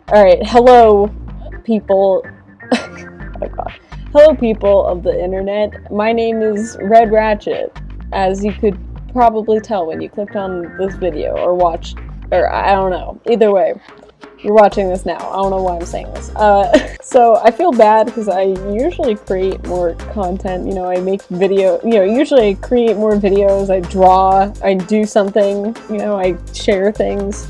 Alright, hello, people. Oh god. Hello, people of the internet. My name is Red Ratchet, as you could probably tell when you clicked on this video or watched, or I don't know. Either way, you're watching this now. I don't know why I'm saying this. So I feel bad because I usually create more content. You know, I make video, usually I create more videos, I draw, I do something, I share things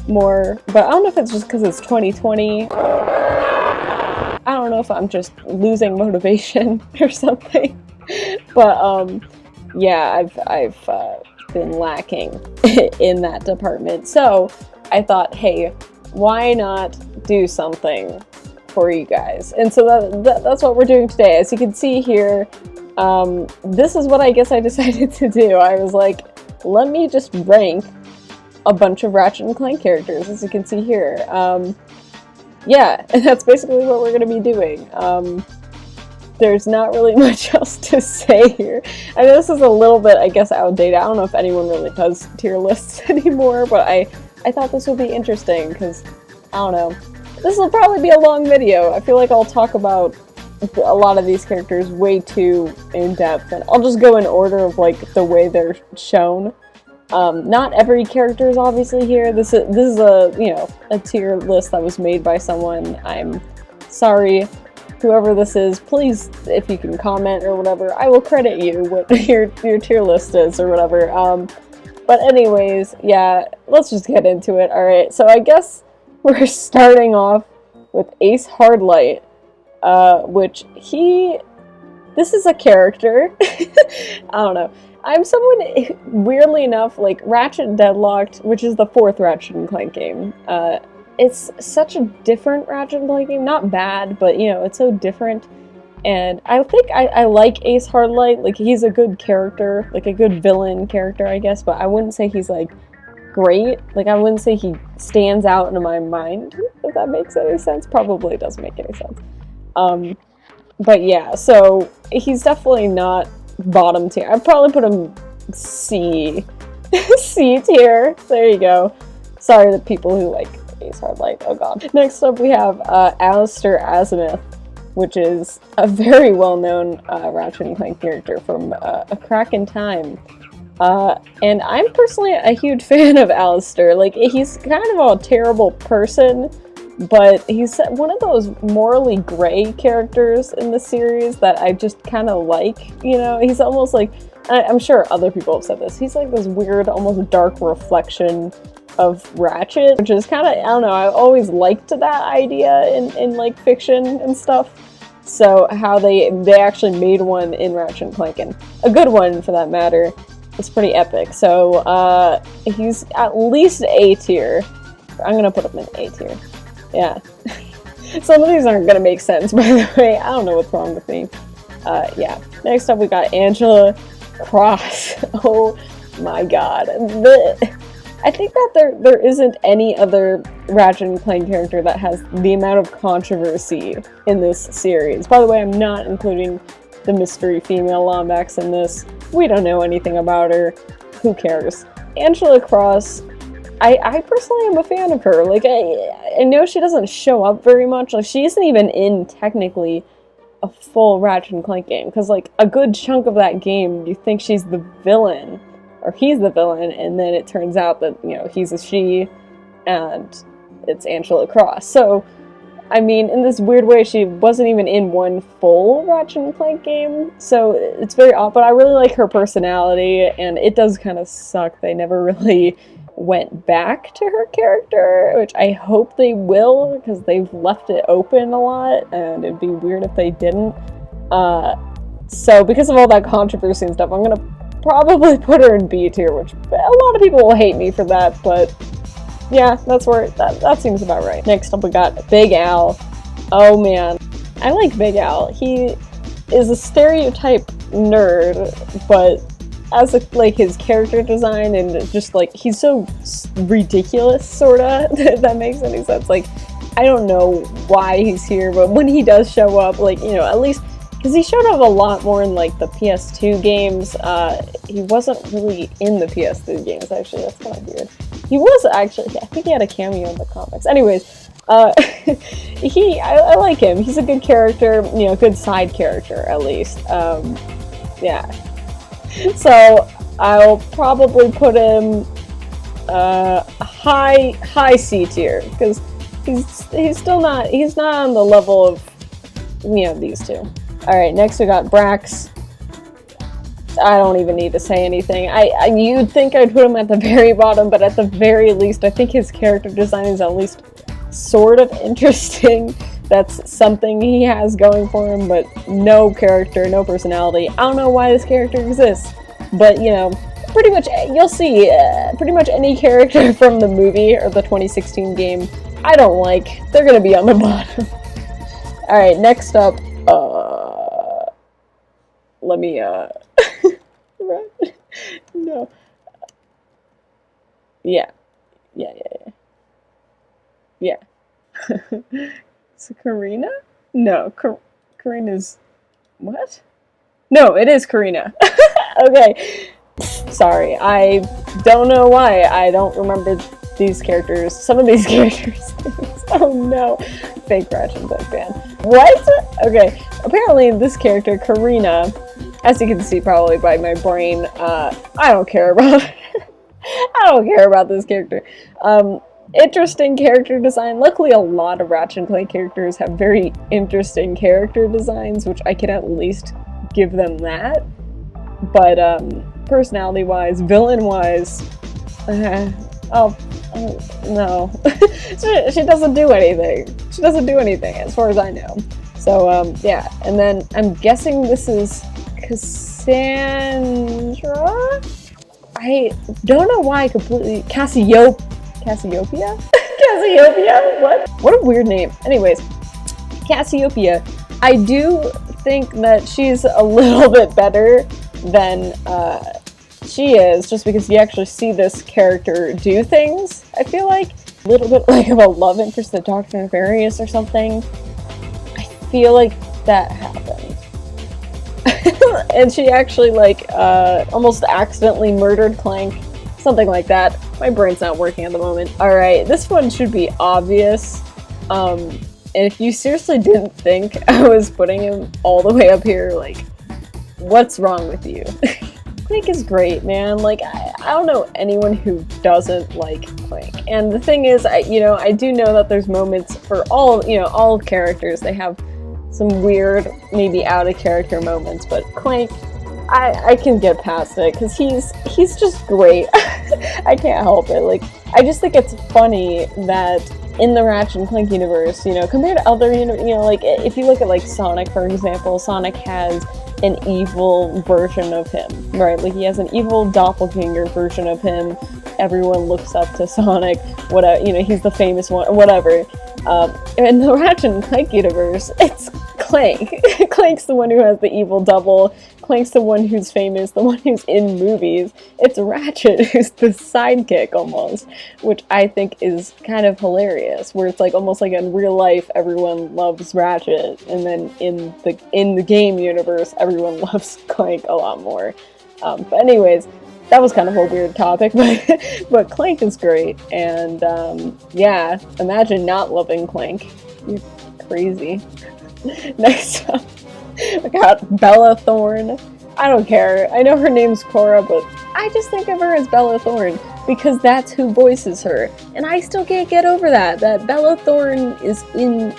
more, but I don't know if it's just because it's 2020. I don't know if I'm just losing motivation or something, but yeah, I've been lacking in that department. So I thought, hey, why not do something for you guys? And so that's what we're doing today. As you can see here, this is what I guess I decided to do. I was like, let me just rank a bunch of Ratchet & Clank characters, as you can see here. Yeah, and that's basically what we're going to be doing. There's not really much else to say here. I know this is a little bit, I guess, outdated. I don't know if anyone really does tier lists anymore, but I thought this would be interesting, because, I don't know. This will probably be a long video. I feel like I'll talk about a lot of these characters way too in-depth, and I'll just go in order of, like, the way they're shown. Not every character is obviously here. This is a, a tier list that was made by someone. I'm sorry, whoever this is, please, if you can comment or whatever, I will credit you what your tier list is or whatever. But anyways, yeah, let's just get into it. Alright, so I guess we're starting off with Ace Hardlight, which this is a character. I don't know. I'm someone, weirdly enough, like, Ratchet Deadlocked, which is the 4th Ratchet & Clank game. It's such a different Ratchet & Clank game. Not bad, but, it's so different. And I think I like Ace Hardlight. Like, he's a good character, like a good villain character, I guess, but I wouldn't say he's, like, great. Like, I wouldn't say he stands out in my mind, if that makes any sense. Probably doesn't make any sense. But yeah, so he's definitely not bottom tier. I'd probably put him C. C tier. There you go. Sorry to people who like Ace Hardlight. Oh god. Next up we have Alistair Azimuth, which is a very well-known Ratchet & Clank character from A Crack in Time. And I'm personally a huge fan of Alistair. Like, he's kind of a terrible person, but he's one of those morally gray characters in the series that I just kind of like, He's almost like, I'm sure other people have said this, he's like this weird, almost dark reflection of Ratchet, which is kind of, I don't know, I always liked that idea in like, fiction and stuff. So how they actually made one in Ratchet & Clank, and a good one for that matter. It's pretty epic. So, he's at least A tier. I'm gonna put him in A tier. Yeah. Some of these aren't gonna make sense, by the way. I don't know what's wrong with me. Yeah. Next up we got Angela Cross. Oh my god. I think that there isn't any other Ratchet & Clank character that has the amount of controversy in this series. By the way, I'm not including the mystery female Lombax in this. We don't know anything about her. Who cares? Angela Cross, I personally am a fan of her. Like, I know she doesn't show up very much. Like, she isn't even in, technically, a full Ratchet & Clank game. Because, like, a good chunk of that game, you think she's the villain. Or he's the villain, and then it turns out that, he's a she, and it's Angela Cross. So, I mean, in this weird way, she wasn't even in one full Ratchet & Clank game, so it's very odd, but I really like her personality, and it does kind of suck they never really went back to her character, which I hope they will, because they've left it open a lot, and it'd be weird if they didn't. So because of all that controversy and stuff, I'm gonna probably put her in B tier, which a lot of people will hate me for that, but yeah, that's where that seems about right. Next up we got Big Al. Oh man, I like Big Al. He is a stereotype nerd, but as like his character design and just like he's so ridiculous, sorta, if that makes any sense. Like, I don't know why he's here, but when he does show up, like, at least because he showed up a lot more in like the PS2 games. He wasn't really in the PS3 games, actually. That's kind of weird. He was actually, I think he had a cameo in the comics. Anyways, I like him. He's a good character, you know, good side character at least. Yeah. So I'll probably put him high C tier because he's still not on the level of, you know, these two. All right, next we got Brax. I don't even need to say anything. You'd think I'd put him at the very bottom, but at the very least, I think his character design is at least sort of interesting. That's something he has going for him, but no character, no personality. I don't know why this character exists, but you know, pretty much you'll see pretty much any character from the movie or the 2016 game I don't like, they're gonna be on the bottom. All right, next up, let me no, yeah. So Karina? No, Karina's what? No, it is Karina. Okay. Sorry, I don't know why I don't remember these characters. Some of these characters. Oh no. Fake Ratchet Clank fan. What? Okay. Apparently this character, Karina, as you can see probably by my brain, I don't care about I don't care about this character. Interesting character design. Luckily, a lot of Ratchet Clank characters have very interesting character designs, which I can at least give them that. But personality-wise, villain-wise, oh no, she doesn't do anything. She doesn't do anything, as far as I know. So yeah, and then I'm guessing this is Cassandra. I don't know why I completely Cassiopeia? Cassiopeia? What a weird name. Anyways, Cassiopeia. I do think that she's a little bit better than she is, just because you actually see this character do things. I feel like a little bit like of a love interest to Dr. Nefarious or something. I feel like that happened. And she actually like almost accidentally murdered Clank. Something like that. My brain's not working at the moment. Alright, this one should be obvious. And if you seriously didn't think I was putting him all the way up here, like, what's wrong with you? Clank is great, man. Like, I don't know anyone who doesn't like Clank. And the thing is, I do know that there's moments for all characters. They have some weird, maybe out of character moments, but Clank, I can get past it because he's just great. I can't help it. Like, I just think it's funny that in the Ratchet and Clank universe, compared to other, like if you look at like Sonic, for example, Sonic has an evil version of him, right? Like he has an evil doppelganger version of him. Everyone looks up to Sonic. Whatever, he's the famous one. Whatever. In the Ratchet and Clank universe, it's Clank. Clank's the one who has the evil double. Clank's the one who's famous, the one who's in movies. It's Ratchet who's the sidekick almost, which I think is kind of hilarious, where it's like almost like in real life everyone loves Ratchet, and then in the game universe everyone loves Clank a lot more. But anyways, that was kind of a weird topic, but Clank is great, and yeah, imagine not loving Clank. You're crazy. Next up, I got Bella Thorne. I don't care. I know her name's Cora, but I just think of her as Bella Thorne because that's who voices her. And I still can't get over that Bella Thorne is in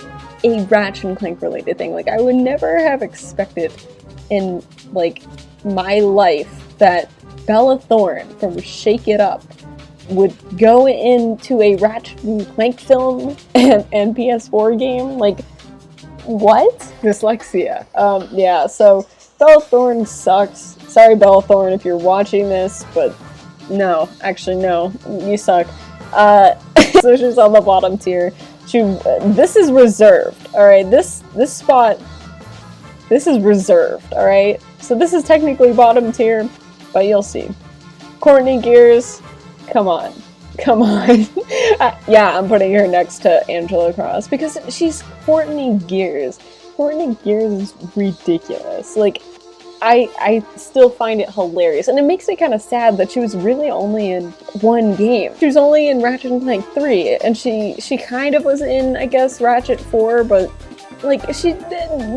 a Ratchet and Clank related thing. Like, I would never have expected in, like, my life that Bella Thorne from Shake It Up would go into a Ratchet and Clank film and PS4 game. Like, what? Dyslexia. Yeah, so Bella Thorne sucks. Sorry, Bella Thorne, if you're watching this, but no, actually, no, you suck. So she's on the bottom tier. This is reserved, alright? This spot, this is reserved, alright? So this is technically bottom tier, but you'll see. Courtney Gears, come on. Come on. Yeah, I'm putting her next to Angela Cross because she's Courtney Gears. Courtney Gears is ridiculous. Like, I still find it hilarious, and it makes me kind of sad that she was really only in one game. She was only in Ratchet and Clank 3, and she kind of was in, I guess, Ratchet 4, but like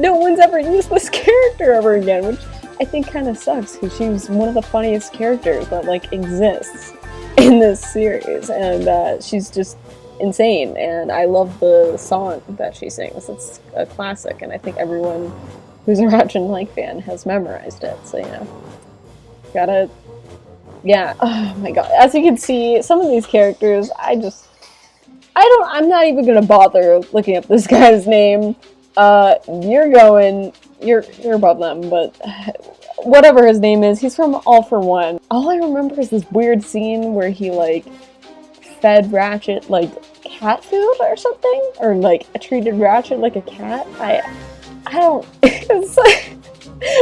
no one's ever used this character ever again, which I think kind of sucks, because she was one of the funniest characters that like exists in this series, and she's just insane, and I love the song that she sings. It's a classic, and I think everyone who's a Ratchet and Clank fan has memorized it, so gotta, yeah, oh my god. As you can see, some of these characters, I'm not even gonna bother looking up this guy's name. You're above them, but whatever his name is, he's from All for One. All I remember is this weird scene where he, like, fed Ratchet, like, cat food or something? Or, like, treated Ratchet like a cat? I don't... It's like,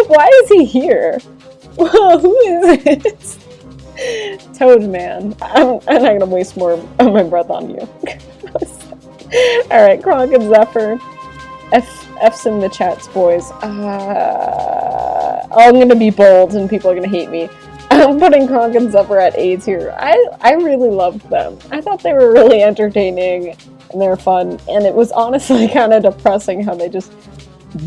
why is he here? Well, who is it? Toad Man. I'm not gonna waste more of my breath on you. Alright, Kronk and Zephyr. F's in the chats, boys. I'm gonna be bold and people are gonna hate me. I'm putting Kronk and Zephyr at A tier. I really loved them. I thought they were really entertaining and they were fun, and it was honestly kind of depressing how they just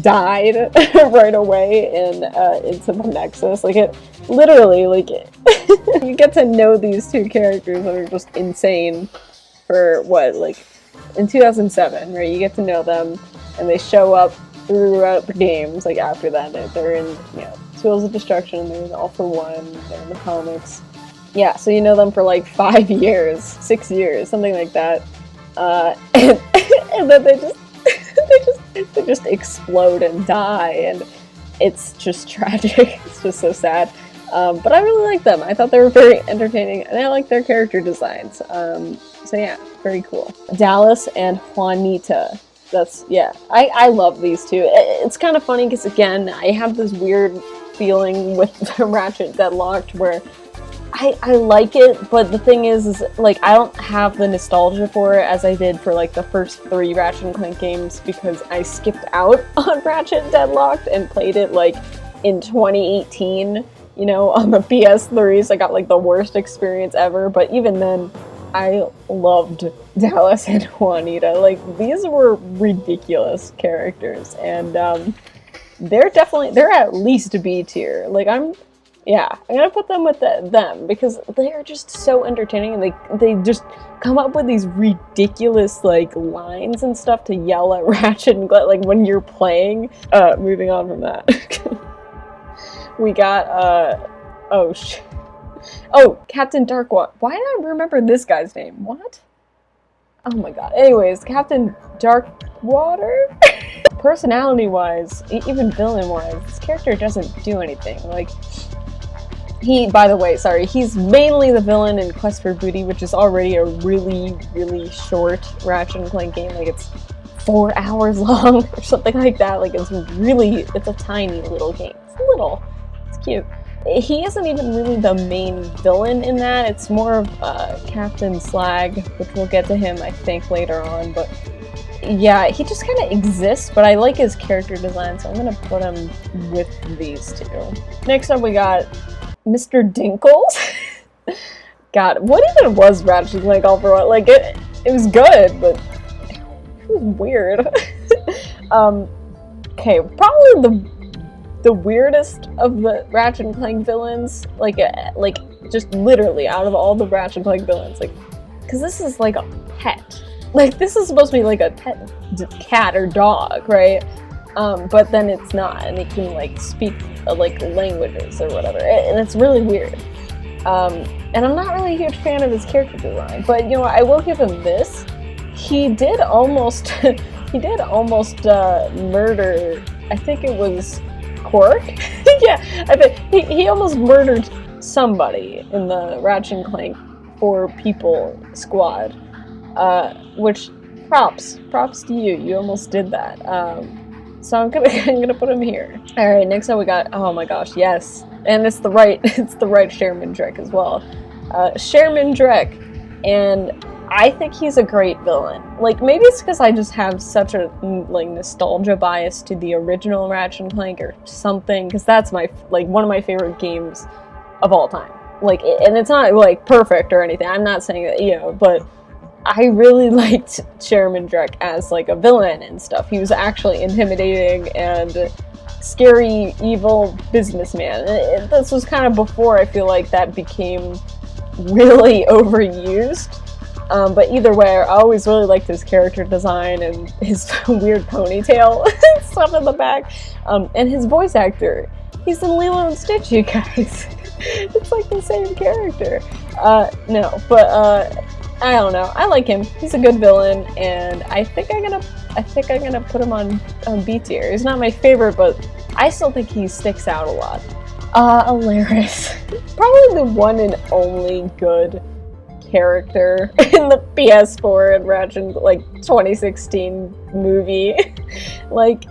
died right away in into the Nexus. Like, it literally, like, you get to know these two characters that are just insane for what, like, in 2007, right? You get to know them, and they show up throughout the games. Like, after that, they're in, Tools of Destruction, they're in All for One, they're in the comics. Yeah, so you know them for like 5 years, 6 years, something like that. And then they just explode and die, and it's just tragic. It's just so sad. But I really like them. I thought they were very entertaining, and I like their character designs. So yeah, very cool. Dallas and Juanita. I love these two. It's kind of funny because, again, I have this weird feeling with the Ratchet Deadlocked where I like it, but the thing is like, I don't have the nostalgia for it as I did for like the first 3 Ratchet and Clank games, because I skipped out on Ratchet Deadlocked and played it like in 2018, on the PS3, so I got like the worst experience ever. But even then, I loved Dallas and Juanita. Like, these were ridiculous characters, and they're at least B tier. Like, I'm gonna put them with them because they are just so entertaining, and they just come up with these ridiculous, like, lines and stuff to yell at Ratchet and Clank, like, when you're playing. Moving on from that. We got, Captain Darkwater. Why do I remember this guy's name? What? Oh my god. Anyways, Captain Darkwater? Personality-wise, even villain-wise, this character doesn't do anything. Like, by the way, sorry, he's mainly the villain in Quest for Booty, which is already a really, really short Ratchet and Clank game. Like, it's 4 hours long or something like that. Like, it's a tiny little game. It's little. It's cute. He isn't even really the main villain in that. It's more of Captain Slag, which we'll get to him, I think, later on. But yeah, he just kind of exists, but I like his character design, so I'm gonna put him with these two. Next up, we got Mr. Dinkles. God, what even was Ratchet Clank All for One? Like, it was good, but it was weird. Okay, probably the weirdest of the Ratchet and Clank villains, like just literally out of all the Ratchet and Clank villains, like, because this is like a pet. Like, this is supposed to be like a pet cat or dog, right? But then it's not, and it can like speak like languages or whatever, and it's really weird. And I'm not really a huge fan of his character design, but I will give him this. He did almost murder. I think it was Quark. Yeah, I think he almost murdered somebody in the Ratchet and Clank 4 people squad. Which props to you. You almost did that. So I'm gonna put him here. All right, next up we got, oh my gosh, yes, and it's the right Sherman Drek as well. Sherman Drek, and I think he's a great villain. Like, maybe it's because I just have such a, like, nostalgia bias to the original Ratchet and Clank or something, because that's my, like, one of my favorite games of all time. Like, and it's not, like, perfect or anything. I'm not saying that, you know, but I really liked Chairman Drek as, like, a villain and stuff. He was actually intimidating and scary, evil businessman. This was kind of before I feel like that became really overused. But either way, I always really liked his character design and his weird ponytail and stuff in the back. And his voice actor. He's in Lilo and Stitch, you guys. It's like the same character. No, but I don't know. I like him. He's a good villain, and I think I'm gonna put him on B tier. He's not my favorite, but I still think he sticks out a lot. Alaris. Probably the one and only good character in the PS4 and Ratchet, like, 2016 movie. Like,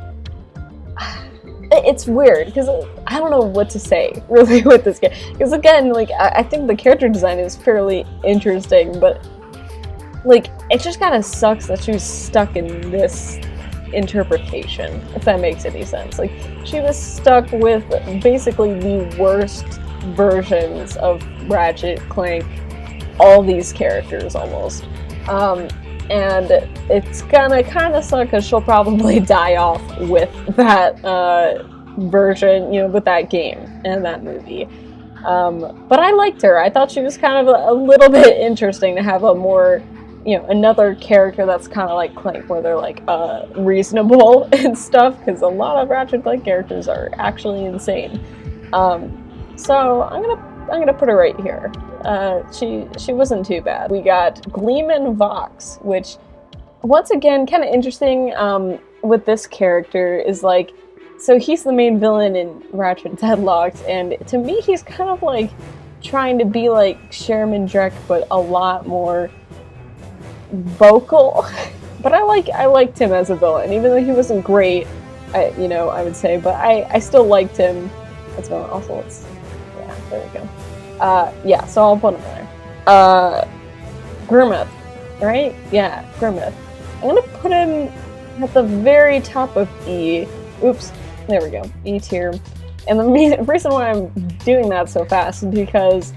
it's weird, because I don't know what to say, really, with this game. Because, again, like, I think the character design is fairly interesting, but, like, it just kind of sucks that she was stuck in this interpretation, if that makes any sense. Like, she was stuck with basically the worst versions of Ratchet, Clank, all these characters almost. And it's gonna kind of suck because she'll probably die off with that version, you know, with that game and that movie. But I liked her. I thought she was kind of a little bit interesting to have a more, you know, another character that's kind of like Clank, where they're like reasonable and stuff, because a lot of Ratchet Clank characters are actually insane. So I'm gonna put her right here. She wasn't too bad. We got Gleeman Vox, which, once again, kind of interesting with this character is, like, so he's the main villain in Ratchet Deadlocked, and to me he's kind of like trying to be like Chairman Drek, but a lot more vocal. But I liked him as a villain, even though he wasn't great, you know, I would say, but I still liked him as well. Also, yeah, there we go. Yeah, so I'll put him there. Grimmeth, right? Yeah, Grimmeth. I'm gonna put him at the very top of E. Oops, there we go, E tier. And the reason why I'm doing that so fast is because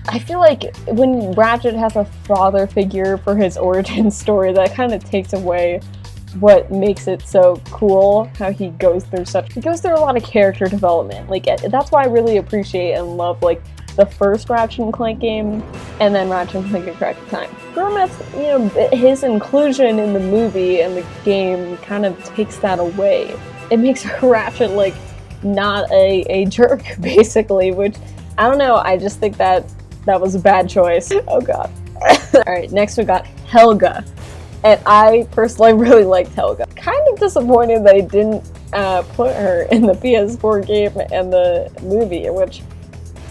I feel like when Ratchet has a father figure for his origin story, that kind of takes away what makes it so cool, how he goes through a lot of character development. Like, that's why I really appreciate and love, like, the first Ratchet and Clank game, and then Ratchet and Clank: A Crack of Time. Grimmeth, you know, his inclusion in the movie and the game kind of takes that away. It makes Ratchet, like, not a jerk, basically, which, I don't know, I just think that was a bad choice. Oh god. Alright, next we got Helga. And I personally really liked Helga. Kind of disappointed they didn't put her in the PS4 game and the movie, which,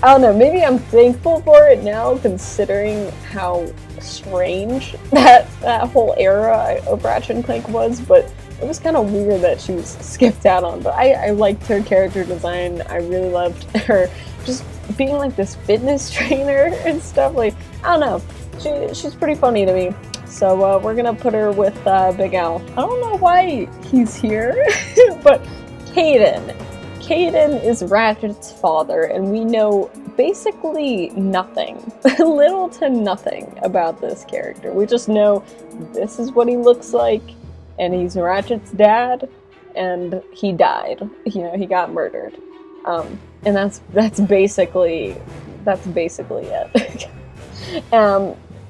I don't know, maybe I'm thankful for it now, considering how strange that whole era of Ratchet and Clank was, but it was kind of weird that she was skipped out on. But I liked her character design. I really loved her just being like this fitness trainer and stuff. Like, I don't know, she's pretty funny to me. So we're gonna put her with Big Al. I don't know why he's here, but Kaidan. Kaidan is Ratchet's father, and we know basically nothing, little to nothing about this character. We just know this is what he looks like, and he's Ratchet's dad, and he died. You know, he got murdered, and that's basically it.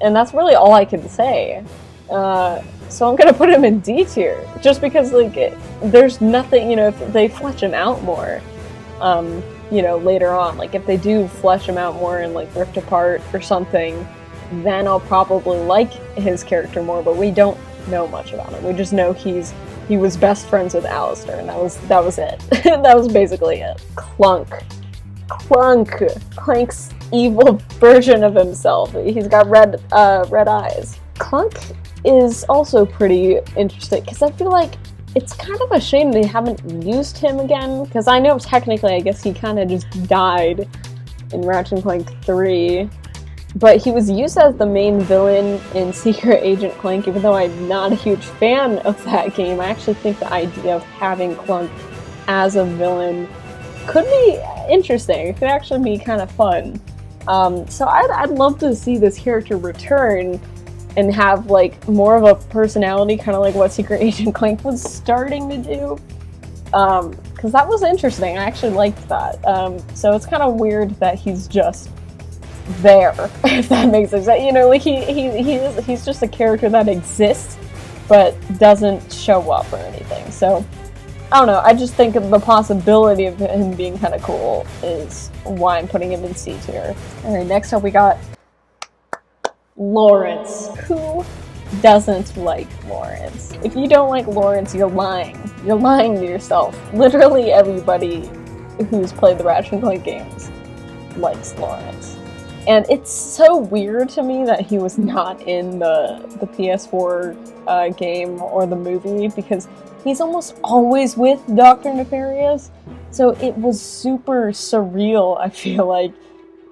And that's really all I can say. So I'm gonna put him in D tier, just because, like, there's nothing, you know, if they flesh him out more, you know, later on, like, if they do flesh him out more in, like, Rift Apart or something, then I'll probably like his character more, but we don't know much about him. We just know he was best friends with Alistair, and that was it. That was basically it. Clunk. Clank's evil version of himself. He's got red eyes. Clunk is also pretty interesting, because I feel like it's kind of a shame they haven't used him again, because I know technically, I guess he kind of just died in Ratchet & Clank 3, But he was used as the main villain in Secret Agent Clank, even though I'm not a huge fan of that game. I actually think the idea of having Clank as a villain could be interesting. It could actually be kind of fun. So I'd love to see this character return and have like more of a personality, kind of like what Secret Agent Clank was starting to do. Because that was interesting. I actually liked that. So it's kind of weird that he's just there, if that makes sense. You know, like he's just a character that exists but doesn't show up or anything. So I don't know, I just think the possibility of him being kind of cool is why I'm putting him in C tier. Alright, next up we got Lawrence. Who doesn't like Lawrence? If you don't like Lawrence, you're lying. You're lying to yourself. Literally everybody who's played the Ratchet Clank games likes Lawrence. And it's so weird to me that he was not in the PS4 game or the movie, because he's almost always with Dr. Nefarious. So it was super surreal, I feel like.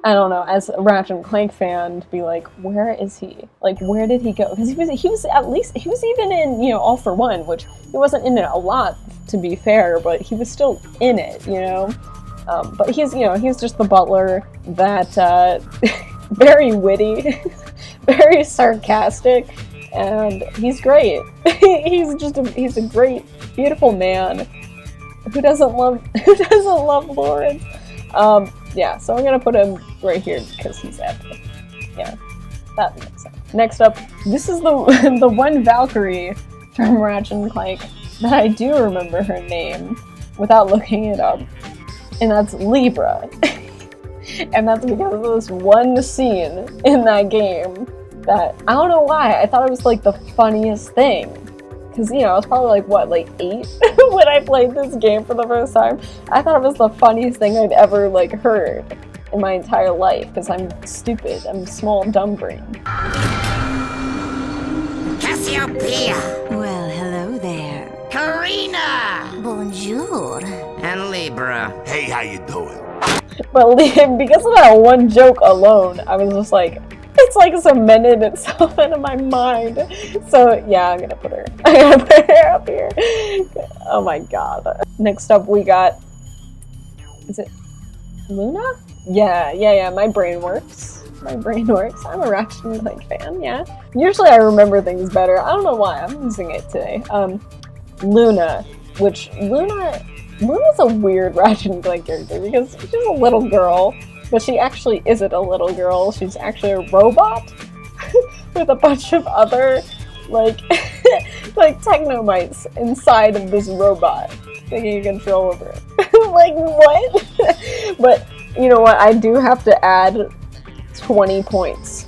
I don't know, as a Ratchet Clank fan, to be like, where is he? Like, where did he go? Because he was even in, you know, All for One, which he wasn't in it a lot, to be fair, but he was still in it, you know? But he's, you know, he's just the butler that, very witty, very sarcastic, and he's great. he's a great, beautiful man. Who doesn't love Lawrence? Yeah, so I'm gonna put him right here because he's epic. Yeah, that makes sense. Next up, this is the the one Valkyrie from Ratchet Clank that I do remember her name without looking it up. And that's Libra. And that's because of this one scene in that game that, I don't know why, I thought it was like the funniest thing. Because, you know, I was probably like, what, like 8 when I played this game for the first time. I thought it was the funniest thing I'd ever, like, heard in my entire life. Because I'm stupid. I'm small, dumb brain. Cassiopeia! Well, hello there. Karina! Bonjour. And Libra. Hey, how you doing? But because of that one joke alone, I was just like, it's like cemented itself into my mind. So yeah, I'm gonna put her up here. Oh my god. Next up we got, is it Luna? Yeah, my brain works. I'm a Ratchet Clank fan, yeah. Usually I remember things better. I don't know why, I'm losing it today. Luna, Luna's a weird Ratchet Clank character because she's a little girl, but she actually isn't a little girl. She's actually a robot with a bunch of other, like, like technomites inside of this robot taking control over it. Like, what? But, you know what? I do have to add 20 points.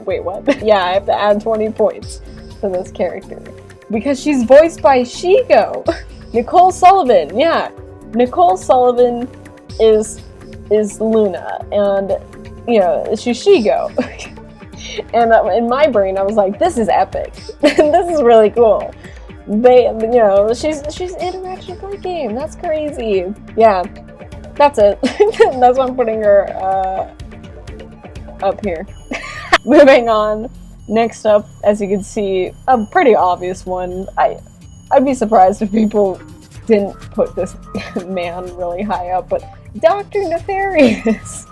Wait, what? Yeah, I have to add 20 points to this character. Because she's voiced by Shigo! Nicole Sullivan, yeah. Nicole Sullivan is Luna, and, you know, she's Shigo. And in my brain, I was like, this is epic. This is really cool. You know, she's in a Ratchet Clank game. That's crazy. Yeah, that's it. That's why I'm putting her up here. Moving on. Next up, as you can see, a pretty obvious one. I'd be surprised if people didn't put this man really high up, but Dr. Nefarious.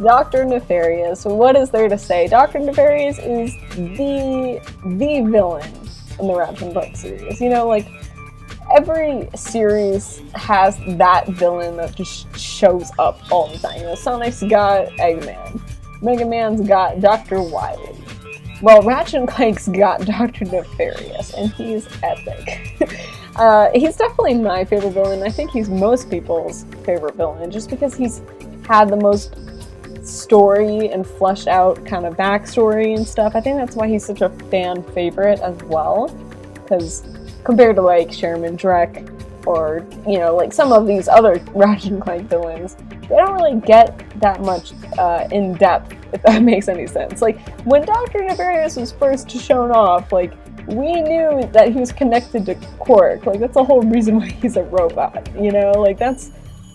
Dr. Nefarious. What is there to say? Dr. Nefarious is the villain in the Ratchet Clank series. You know, like, every series has that villain that just shows up all the time. You know, Sonic's got Eggman. Mega Man's got Dr. Wily. Well, Ratchet Clank's got Dr. Nefarious, and he's epic. He's definitely my favorite villain. I think he's most people's favorite villain, just because he's had the most story and fleshed out kind of backstory and stuff. I think that's why he's such a fan favorite as well, because compared to like Sherman Drek or, you know, like some of these other Ratchet Clank villains, they don't really get that much in depth, if that makes any sense. Like, when Dr. Nefarious was first shown off, like, we knew that he was connected to Quark. Like, that's the whole reason why he's a robot, you know? Like, that's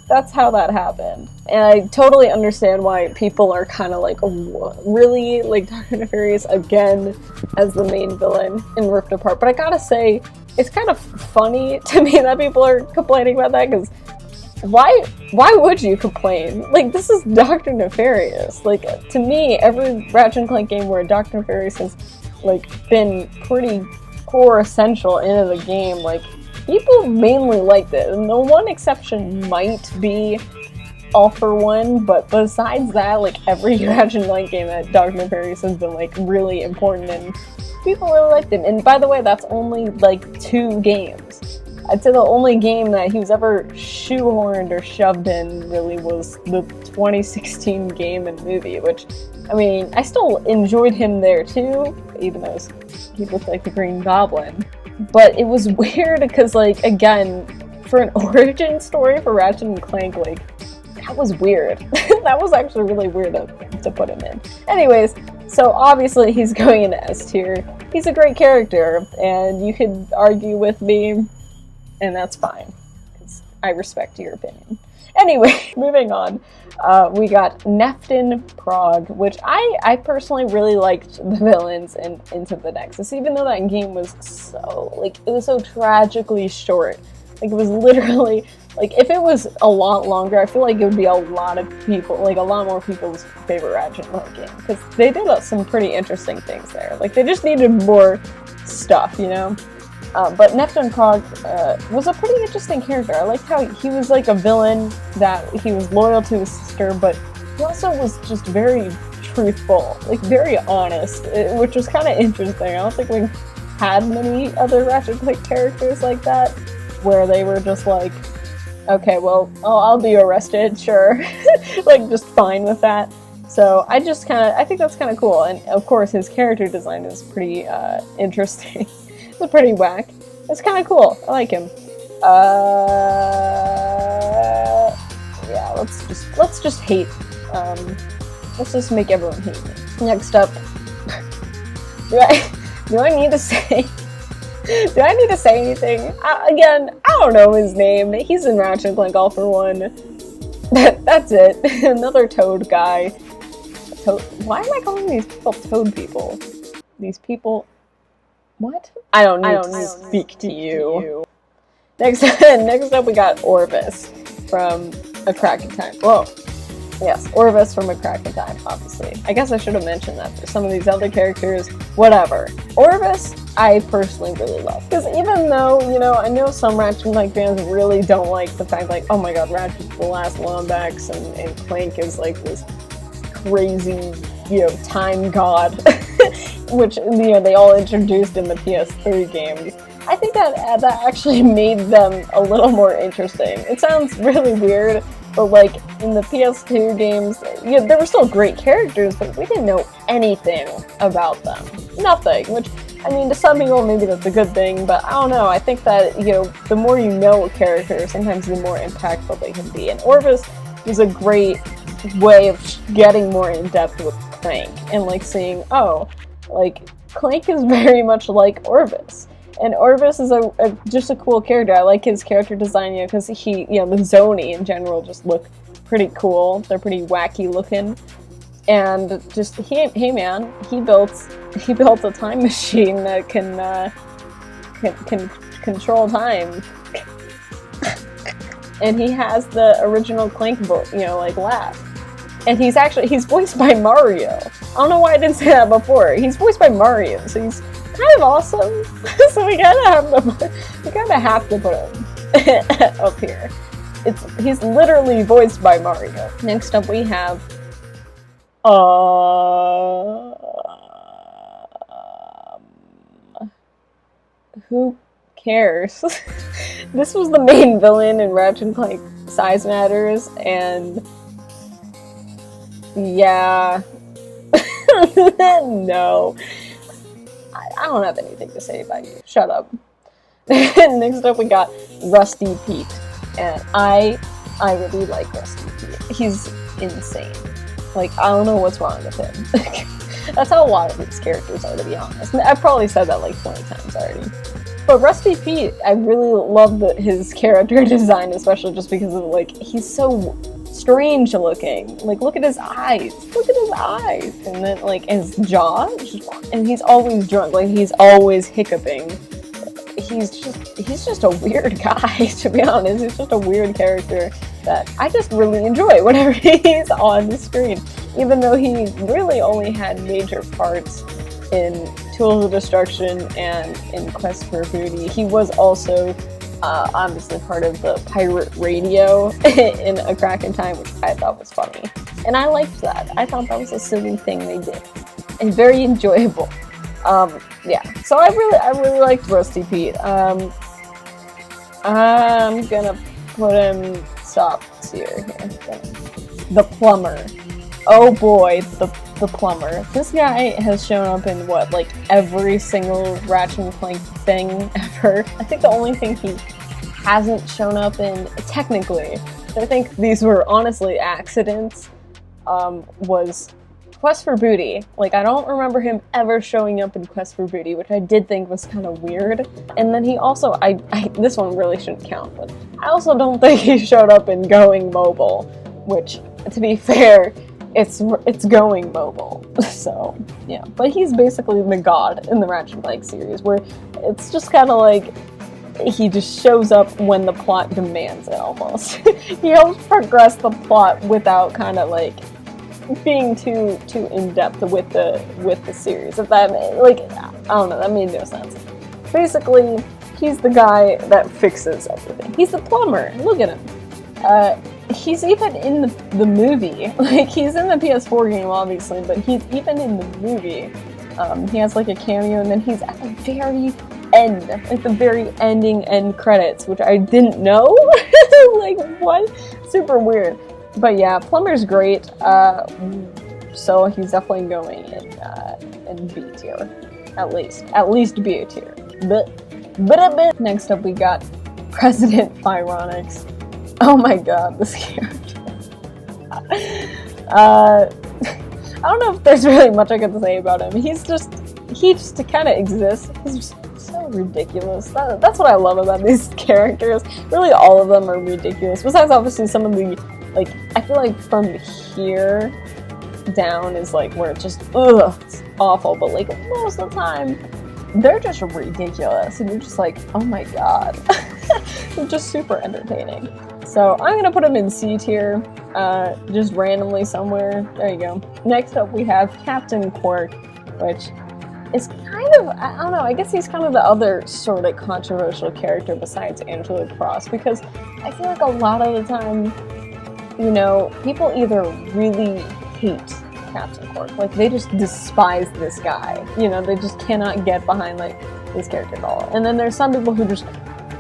That's how that happened. And I totally understand why people are kind of like, really? Like, Dr. Nefarious again as the main villain in Rift Apart. But I gotta say, it's kind of funny to me that people are complaining about that, because why would you complain? Like, this is Dr. Nefarious. Like, to me, every Ratchet & Clank game where Dr. Nefarious has, like, been pretty core essential into the game, like, people mainly liked it. And the one exception might be All For One, but besides that, like, every Ratchet & Clank game that Dr. Nefarious has been, like, really important, and people really liked him. And by the way, that's only, like, 2 games. I'd say the only game that he was ever shoehorned or shoved in really was the 2016 game and movie, which, I mean, I still enjoyed him there too, even though he looked like the Green Goblin. But it was weird because, like, again, for an origin story for Ratchet & Clank, like, that was weird. That was actually really weird to put him in. Anyways, so obviously he's going into S tier. He's a great character, and you could argue with me, and that's fine, because I respect your opinion. Anyway, moving on, we got Neftin Prague, which I personally really liked the villains in Into the Nexus, even though that game was so, like, it was so tragically short. Like, it was literally, like, if it was a lot longer, I feel like it would be a lot of people, like, a lot more people's favorite Ratchet & Clank game, because they did some pretty interesting things there. Like, they just needed more stuff, you know? But Neftin Prague was a pretty interesting character. I liked how he was like a villain, that he was loyal to his sister, but he also was just very truthful, like very honest, which was kind of interesting. I don't think we had many other Ratchet Clank characters like that, where they were just like, okay, well, I'll be arrested, sure. Like, just fine with that. So I think that's kind of cool. And of course, his character design is pretty interesting. It's pretty whack. It's kind of cool. I like him. Yeah, let's just hate. Let's just make everyone hate me. Next up, do I need to say? Do I need to say anything? Again, I don't know his name. He's in Ratchet Clank All For One. That's it. Another Toad guy. Why am I calling these people Toad people? These people. What? I don't need to speak to you. Next up we got Orvis from A Crack in Time. Whoa. Yes, Orvis from A Crack in Time, obviously. I guess I should have mentioned that for some of these other characters. Whatever. Orvis, I personally really love. Because even though, you know, I know some Ratchet & Clank fans really don't like the fact, like, oh my god, Ratchet's the last Lombax and Clank is like this crazy, you know, time god. Which, you know, they all introduced in the PS3 games. I think that actually made them a little more interesting. It sounds really weird, but like in the PS2 games, you know, they were still great characters, but we didn't know anything about them. Nothing. Which, I mean, to some people maybe that's a good thing, but I don't know. I think that, you know, the more you know a character, sometimes the more impactful they can be. And Orvis is a great way of getting more in depth with Clank and like seeing, oh, like, Clank is very much like Orvis. And Orvis is just a cool character. I like his character design, you know, because the Zoni in general just look pretty cool. They're pretty wacky looking. And just, hey man, he built a time machine that can control time. And he has the original Clank, you know, like, laugh. And he's voiced by Mario. I don't know why I didn't say that before. He's voiced by Mario, so he's kind of awesome. So we kinda have to put him up here. He's literally voiced by Mario. Next up we have who cares? This was the main villain in Ratchet & Clank Size Matters, and yeah. No. I don't have anything to say about you. Shut up. Next up we got Rusty Pete. And I really like Rusty Pete. He's insane. Like, I don't know what's wrong with him. That's how a lot of these characters are, to be honest. I've probably said that like 20 times already. But Rusty Pete, I really love his character design, especially just because of, like, he's so strange looking. Like, look at his eyes. Look at his eyes. And then, like, his jaw. And he's always drunk. Like, he's always hiccuping. He's just a weird guy, to be honest. He's just a weird character that I just really enjoy whenever he's on the screen. Even though he really only had major parts in Tools of Destruction and in Quest for Booty. He was also obviously part of the pirate radio in A Crack in Time, which I thought was funny. And I liked that. I thought that was a silly thing they did. And very enjoyable. Yeah. So I really liked Rusty Pete. I'm gonna put him top tier here. The plumber. Oh boy, the plumber. This guy has shown up in what, like every single Ratchet Clank thing ever. I think the only thing he hasn't shown up in, technically, I think these were honestly accidents, was Quest for Booty. Like, I don't remember him ever showing up in Quest for Booty, which I did think was kind of weird. And then he also, this one really shouldn't count, but I also don't think he showed up in Going Mobile, which, to be fair, it's Going Mobile. So, yeah. But he's basically the god in the Ratchet Clank series, where it's just kind of like, he just shows up when the plot demands it, almost. He helps progress the plot without kind of, like, being too in-depth with the series. If that, like, I don't know, that made no sense. Basically, he's the guy that fixes everything. He's the plumber. Look at him. He's even in the movie. Like, he's in the PS4 game, obviously, but he's even in the movie. He has, like, a cameo, and then he's at the very end, like the very end credits, which I didn't know. Like, what? Super weird. But yeah, plumber's great. So he's definitely going in B tier, at least B tier. But next up we got President Pyronics. Oh my god, this character. I don't know if there's really much I can say about him. He just kind of exists. He's so ridiculous. That's what I love about these characters. Really, all of them are ridiculous. Besides, obviously, some of the, like, I feel like from here down is like where it's just, it's awful. But like most of the time, they're just ridiculous, and you're just like, oh my god. They're just super entertaining. So I'm gonna put them in C tier, just randomly somewhere. There you go. Next up, we have Captain Quirk, which is kind of, I don't know, I guess he's kind of the other sort of controversial character besides Angela Cross, because I feel like a lot of the time, you know, people either really hate Captain Quirk, like they just despise this guy, you know, they just cannot get behind like this character at all. And then there's some people who just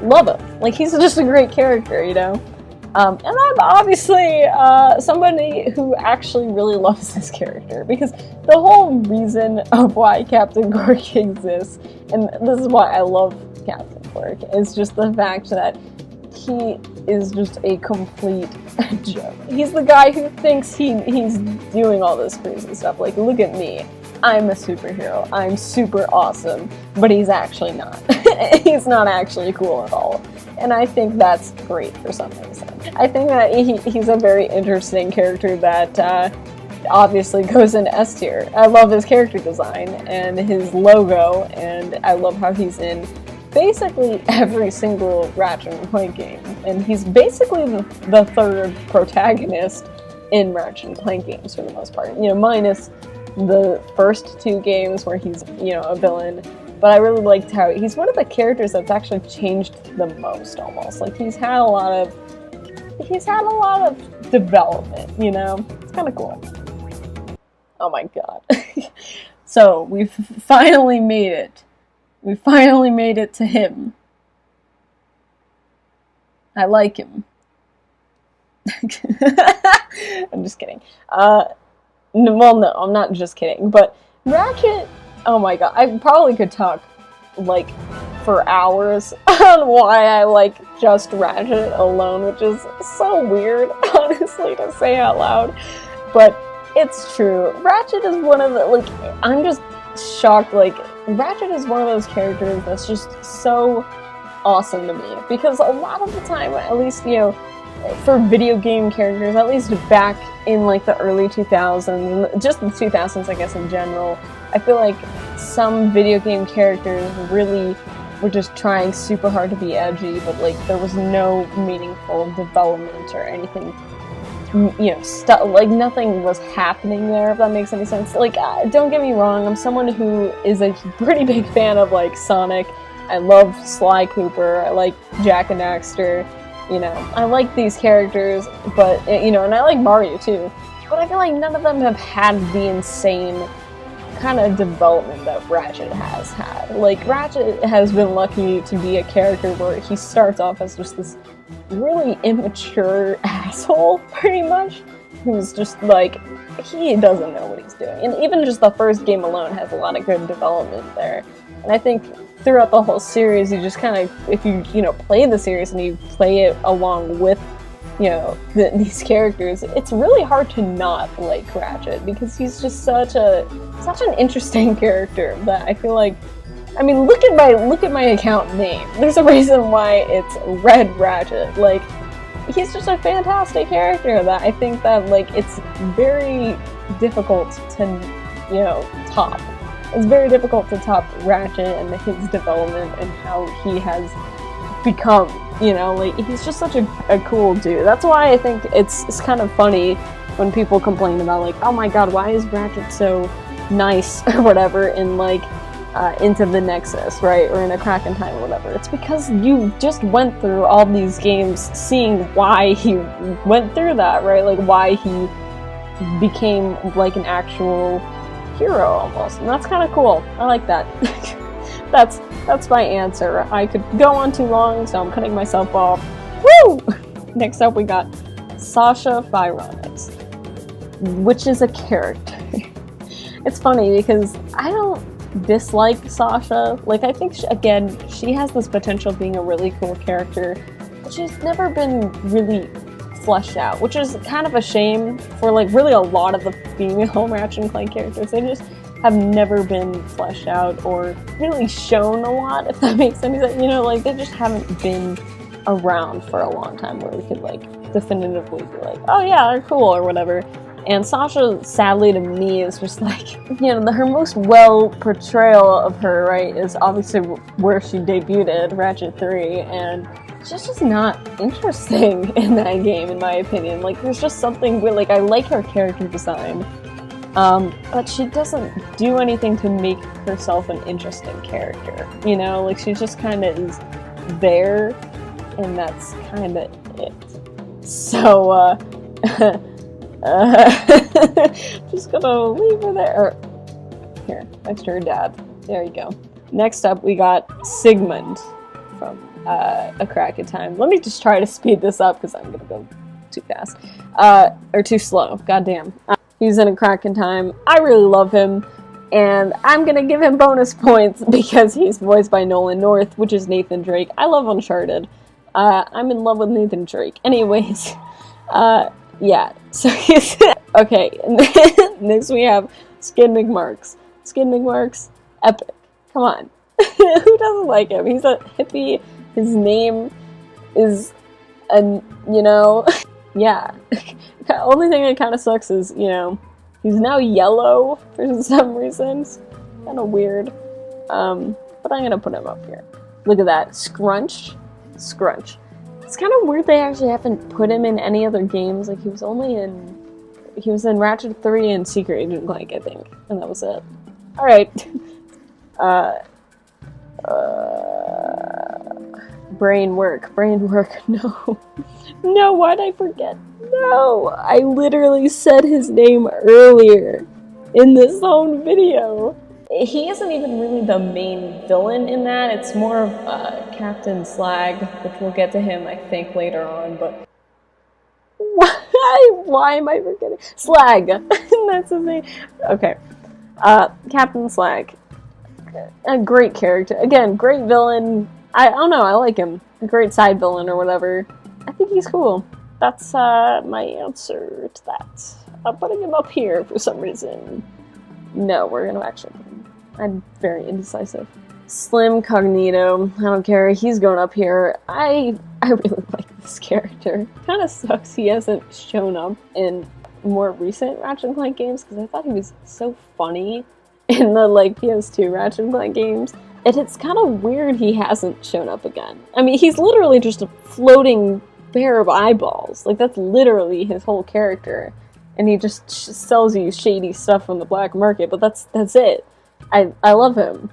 love him, like he's just a great character, you know. And I'm obviously somebody who actually really loves this character, because the whole reason of why Captain Quirk exists, and this is why I love Captain Quirk, is just the fact that he is just a complete joke. He's the guy who thinks he's doing all this crazy stuff. Like, look at me. I'm a superhero. I'm super awesome. But he's actually not. He's not actually cool at all. And I think that's great for some reason. I think that he's a very interesting character that obviously goes in S tier. I love his character design and his logo, and I love how he's in basically every single Ratchet Clank game. And he's basically the third protagonist in Ratchet Clank games for the most part. You know, minus the first two games where he's, you know, a villain. But I really liked how he's one of the characters that's actually changed the most, almost. Like, he's had a lot of development, you know? It's kind of cool. Oh my god. So, we've finally made it. We finally made it to him. I like him. I'm just kidding. Well, no, I'm not just kidding. But Ratchet, oh my god, I probably could talk, like, for hours on why I like just Ratchet alone, which is so weird, honestly, to say out loud. But it's true. Ratchet is one of the, like, I'm just shocked, like, Ratchet is one of those characters that's just so awesome to me, because a lot of the time, at least, you know, for video game characters, at least back in like the early 2000s, and just the 2000s, I guess, in general, I feel like some video game characters really were just trying super hard to be edgy, but like there was no meaningful development or anything, you know, like nothing was happening there, if that makes any sense. Like, don't get me wrong, I'm someone who is a pretty big fan of like Sonic. I love Sly Cooper, I like Jak and Daxter, you know, I like these characters, but, you know, and I like Mario too, but I feel like none of them have had the insane kind of development that Ratchet has had. Like, Ratchet has been lucky to be a character where he starts off as just this really immature asshole, pretty much, who's just like, he doesn't know what he's doing. And even just the first game alone has a lot of good development there. And I think throughout the whole series, you just kind of, if you know, play the series and you play it along with, you know, these characters, it's really hard to not like Ratchet, because he's just such an interesting character that I feel like, I mean, look at my account name. There's a reason why it's Red Ratchet. Like, he's just a fantastic character that I think that, like, it's very difficult to, you know, top. It's very difficult to top Ratchet and his development and how he has become, you know, like, he's just such a cool dude. That's why I think it's kind of funny when people complain about, like, oh my god, why is Ratchet so nice or whatever in, like, Into the Nexus, right, or in A Crack in Time or whatever. It's because you just went through all these games seeing why he went through that, right, like, why he became, like, an actual hero, almost, and that's kind of cool. I like that. That's my answer. I could go on too long, so I'm cutting myself off. Woo! Next up, we got Sasha Fyronix, which is a character. It's funny because I don't dislike Sasha. Like, I think, she has this potential of being a really cool character, but she's never been really fleshed out, which is kind of a shame for, like, really a lot of the female Ratchet & Clank characters. They just have never been fleshed out or really shown a lot, if that makes any sense. You know, like, they just haven't been around for a long time where we could, like, definitively be like, oh yeah, they're cool or whatever. And Sasha, sadly to me, is just like, you know, her most well portrayal of her, right, is obviously where she debuted, Ratchet 3, and she's just not interesting in that game, in my opinion. Like, there's just something weird. Like, I like her character design, but she doesn't do anything to make herself an interesting character, you know? Like, she just kind of is there, and that's kind of it. So, just gonna leave her there. Here, next to her dad. There you go. Next up, we got Sigmund from A Crack in Time. Let me just try to speed this up because I'm gonna go too fast. Or too slow. Goddamn. He's in A Crack in Time. I really love him, and I'm gonna give him bonus points because he's voiced by Nolan North, which is Nathan Drake. I love Uncharted. I'm in love with Nathan Drake. Anyways, yeah. So he's okay. Next we have Skid McMarks. Skid McMarks, epic. Come on. Who doesn't like him? He's a hippie. His name is, you know, yeah. The only thing that kind of sucks is, you know, he's now yellow for some reasons. Kind of weird. But I'm gonna put him up here. Look at that. Scrunch. It's kind of weird they actually haven't put him in any other games. Like, he was in Ratchet 3 and Secret Agent Clank, I think. And that was it. Alright. Brain work, no. No, why'd I forget? No! I literally said his name earlier in this own video. He isn't even really the main villain in that. It's more of Captain Slag, which we'll get to him, I think, later on, but... Why am I forgetting? Slag! That's his name. Okay. Captain Slag. A great character. Again, great villain. I don't know, I like him. A great side villain or whatever. I think he's cool. That's my answer to that. I'm putting him up here for some reason. No, we're gonna actually put him I'm very indecisive. Slim Cognito, I don't care, he's going up here. I really like this character. Kind of sucks he hasn't shown up in more recent Ratchet Clank games, because I thought he was so funny in the, like, PS2 Ratchet Clank games. And it's kind of weird he hasn't shown up again. I mean, he's literally just a floating pair of eyeballs. Like, that's literally his whole character. And he just sells you shady stuff from the black market, but that's it. I love him.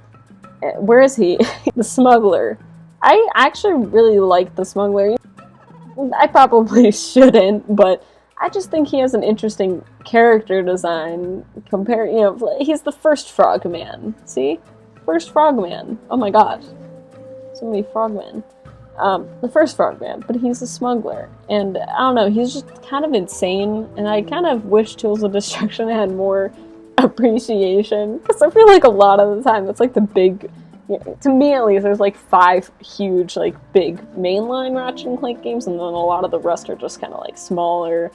Where is he? The smuggler. I actually really like the smuggler. I probably shouldn't, but I just think he has an interesting character design. He's the first frogman. See? First frogman. Oh my gosh. So many frogmen. The first frogman, but he's a smuggler. And I don't know, he's just kind of insane, and I kind of wish Tools of Destruction had more appreciation, because I feel like a lot of the time it's like the big, to me at least, there's like 5 huge, like big mainline Ratchet and Clank games, and then a lot of the rest are just kind of like smaller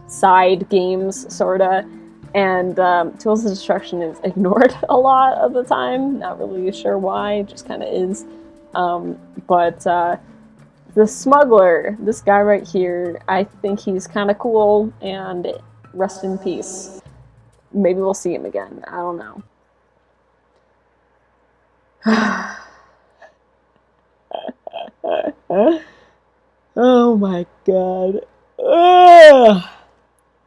side games, sorta. And Tools of Destruction is ignored a lot of the time. Not really sure why, it just kind of is. But the smuggler, this guy right here, I think he's kind of cool, and rest in peace. Maybe we'll see him again. I don't know. Oh my god.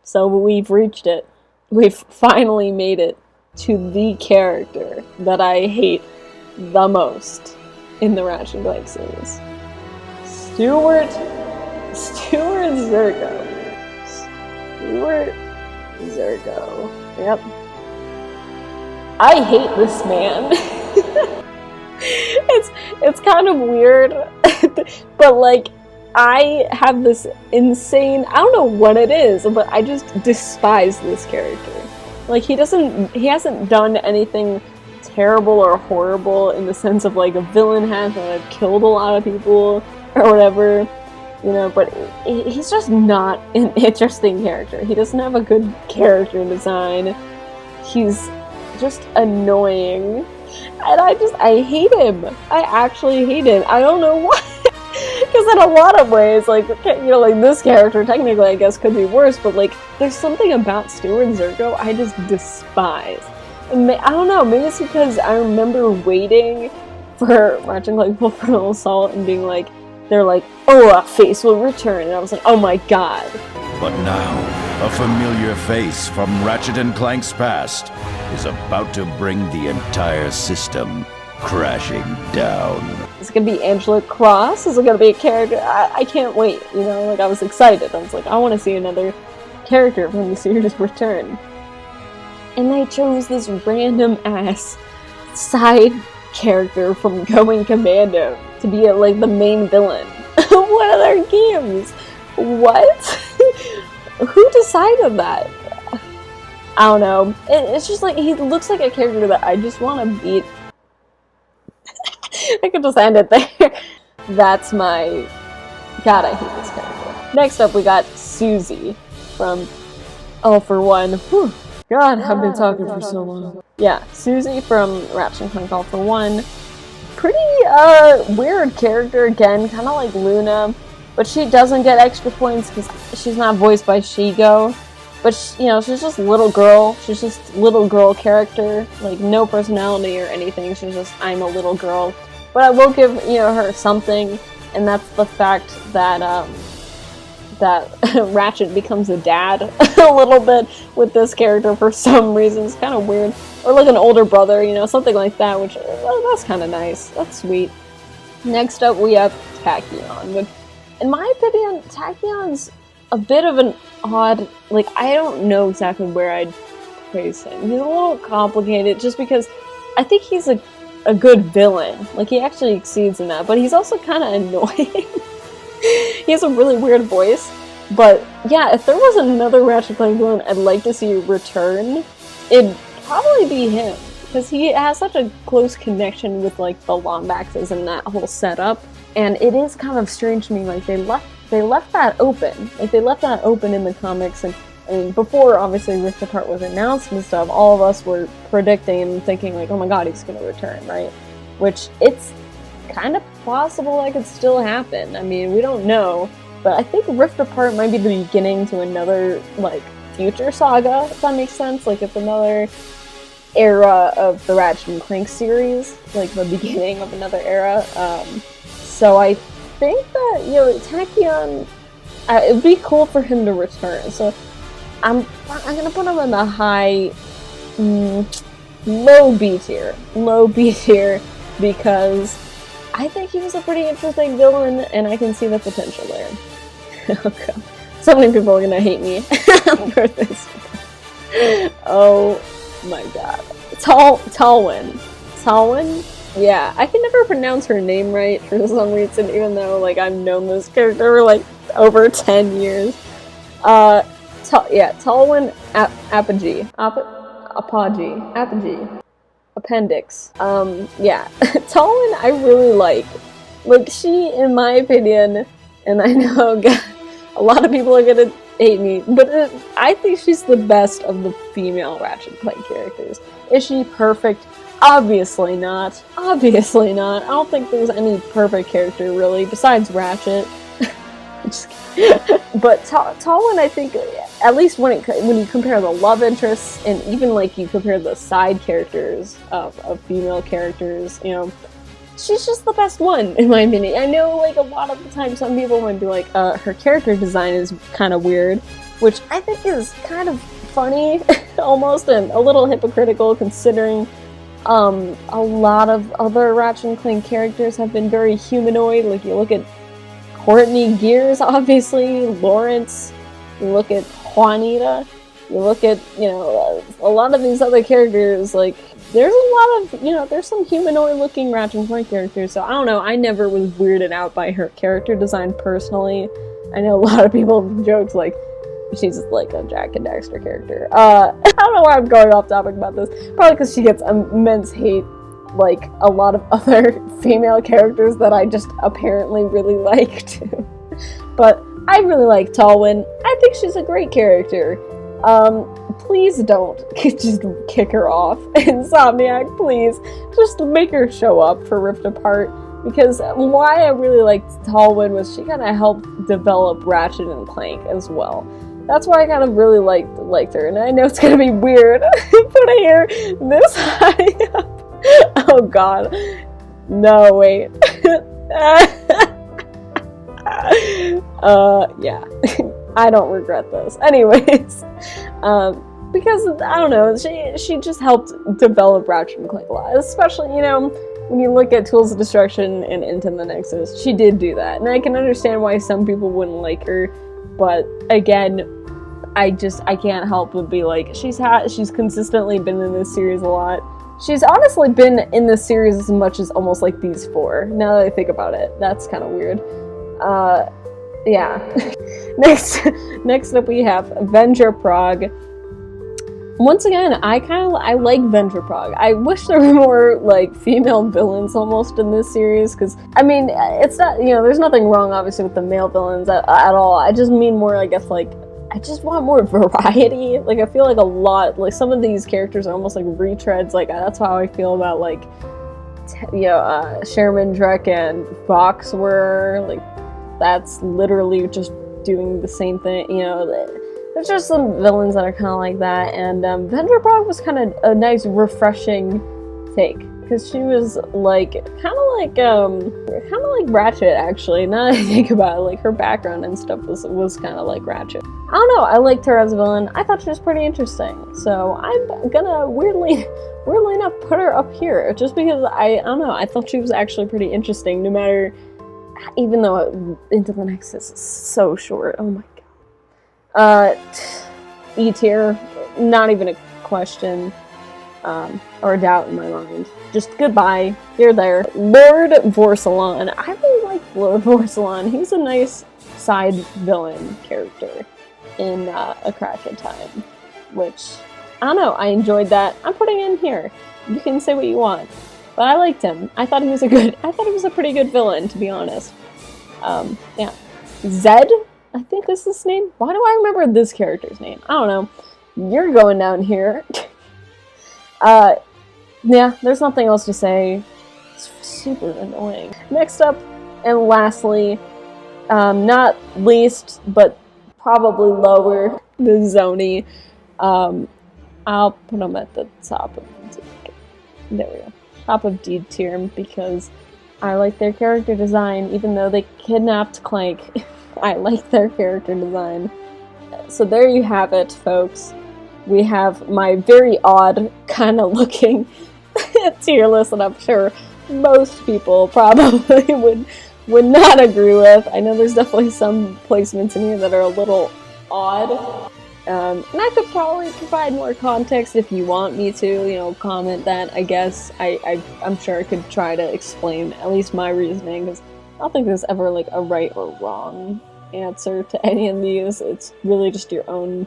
So we've reached it. We've finally made it to the character that I hate the most in the Ratchet Clank series. Stuart Zergo. Stuart Zergo. Yep. I hate this man. It's kind of weird, but like, I have this insane, I don't know what it is, but I just despise this character. Like, he hasn't done anything terrible or horrible in the sense of like a villain has and have killed a lot of people or whatever, you know, but he's just not an interesting character. He doesn't have a good character design. He's just annoying. And I hate him. I actually hate him. I don't know why. Because in a lot of ways, like, you know, like this character technically I guess could be worse, but like there's something about Stuart Zergo I just despise. And I don't know, maybe it's because I remember waiting for Ratchet Clank Full Frontal Assault and being like, they're like, oh, a face will return, and I was like, oh my god. But now, a familiar face from Ratchet and Clank's past is about to bring the entire system crashing down. Is it gonna be Angela Cross? Is it gonna be a character? I can't wait, you know, like I was excited. I was like, I want to see another character from the series return. And they chose this random ass side character from Going Commando to be like the main villain. What other games? What? Who decided that? I don't know. It's just like, he looks like a character that I just want to beat. I could just end it there. That's my... God, I hate this character. Next up, we got Susie from All for One. Whew. God, I've been talking for so long. Yeah, Susie from Ratchet & Clank All for One. Pretty, weird character again, kind of like Luna. But she doesn't get extra points because she's not voiced by Shigo. But, you know, she's just little girl. She's just little girl character. Like, no personality or anything. She's just, I'm a little girl. But I will give, you know, her something. And that's the fact that, that Ratchet becomes a dad a little bit with this character for some reason. It's kind of weird. Or like an older brother, you know, something like that, which, well, that's kind of nice. That's sweet. Next up, we have Tachyon. But in my opinion, Tachyon's a bit of an odd, like, I don't know exactly where I'd place him. He's a little complicated just because I think he's a good villain. Like, he actually exceeds in that, but he's also kind of annoying. He has a really weird voice, but yeah, if there was another Ratchet Clank villain I'd like to see return, it'd probably be him, because he has such a close connection with, like, the Lombaxes and that whole setup, and it is kind of strange to me, like, they left that open. Like, they left that open in the comics, and And before, obviously, Rift Apart was announced and stuff, all of us were predicting and thinking, like, oh my god, he's gonna return, right? Which, it's kind of possible that could still happen. I mean, we don't know, but I think Rift Apart might be the beginning to another, like, future saga, if that makes sense. Like, it's another era of the Ratchet and Clank series, like, the beginning of another era. So I think that, you know, Tachyon, it'd be cool for him to return, so I'm gonna put him in the high, low B tier, because I think he was a pretty interesting villain, and I can see the potential there. Oh god, so many people are gonna hate me for this. Oh my god, Talwyn. Yeah, I can never pronounce her name right for some reason, even though, like, I've known this character for, like, over 10 years. Talwyn Apogee. Appendix. Yeah. Talwyn I really like. Like, she, in my opinion, and I know a lot of people are gonna hate me, but I think she's the best of the female Ratchet Clank characters. Is she perfect? Obviously not. Obviously not. I don't think there's any perfect character, really, besides Ratchet. Just kidding. But Talwyn, I think, at least when you compare the love interests, and even, like, you compare the side characters of female characters, you know, she's just the best one, in my opinion. I know, like, a lot of the time some people might be like, her character design is kind of weird, which I think is kind of funny, almost, and a little hypocritical, considering a lot of other Ratchet and Clank characters have been very humanoid. Like, you look at Courtney Gears, obviously, Lawrence, you look at Juanita, you look at, you know, a lot of these other characters, like, there's a lot of, you know, there's some humanoid-looking Ratchet and Clank characters, so I don't know, I never was weirded out by her character design personally. I know a lot of people jokes like, she's like a Jack and Daxter character. I don't know why I'm going off topic about this. Probably because she gets immense hate, like a lot of other female characters that I just apparently really like too. But I really like Talwyn. I think she's a great character. Please don't just kick her off. Insomniac, please. Just make her show up for Rift Apart. Because why I really liked Talwyn was she kind of helped develop Ratchet and Clank as well. That's why I kind of really liked her. And I know it's gonna be weird putting her this high up. Oh god. No, wait. Yeah. I don't regret this. Anyways, because, I don't know, she just helped develop Ratchet and Clank a lot. Especially, you know, when you look at Tools of Destruction and Into the Nexus, she did do that. And I can understand why some people wouldn't like her, but again, I can't help but be like, she's consistently been in this series a lot. She's honestly been in this series as much as almost like these four, now that I think about it. That's kind of weird. Yeah. Next up we have Avenger Prague. Once again, I like Avenger Prague. I wish there were more, like, female villains almost in this series, because, I mean, it's not, you know, there's nothing wrong, obviously, with the male villains at all. I just mean more, I guess, like, I just want more variety. Like, I feel like a lot, like, some of these characters are almost like retreads. Like, that's how I feel about, like, you know, Sherman Drek and Fox were, like, that's literally just doing the same thing, you know. There's just some villains that are kind of like that, and Avenger Prague was kind of a nice, refreshing take, because she was like kind of like Ratchet, actually. Now that I think about it, like her background and stuff was kind of like Ratchet. I don't know. I liked her as a villain. I thought she was pretty interesting, so I'm gonna weirdly enough put her up here, just because I don't know. I thought she was actually pretty interesting, no matter. Even though Into the Nexus is so short. Oh my god. E tier, not even a question or a doubt in my mind. Just goodbye. You're there. Lord Vorsalon. I really like Lord Vorsalon. He's a nice side villain character in A Crash in Time, which, I don't know, I enjoyed that. I'm putting in here. You can say what you want. But I liked him. I thought he was a pretty good villain, to be honest. Yeah. Zed? I think is his name. Why do I remember this character's name? I don't know. You're going down here. Yeah, there's nothing else to say. It's super annoying. Next up, and lastly, not least, but probably lower, the Zoni. I'll put them at the top of there we go. Top of D tier because I like their character design, even though they kidnapped Clank. I like their character design. So there you have it, folks. We have my very odd kind of looking tier list that I'm sure most people probably would not agree with. I know there's definitely some placements in here that are a little odd. And I could probably provide more context if you want me to, you know, comment that, I guess. I'm sure I could try to explain at least my reasoning, because I don't think there's ever, like, a right or wrong answer to any of these. It's really just your own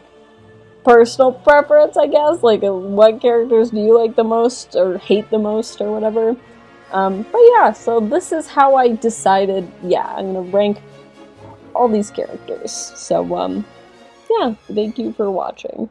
personal preference, I guess. Like, what characters do you like the most, or hate the most, or whatever. But yeah, so this is how I decided, yeah, I'm gonna rank all these characters. So, yeah, thank you for watching.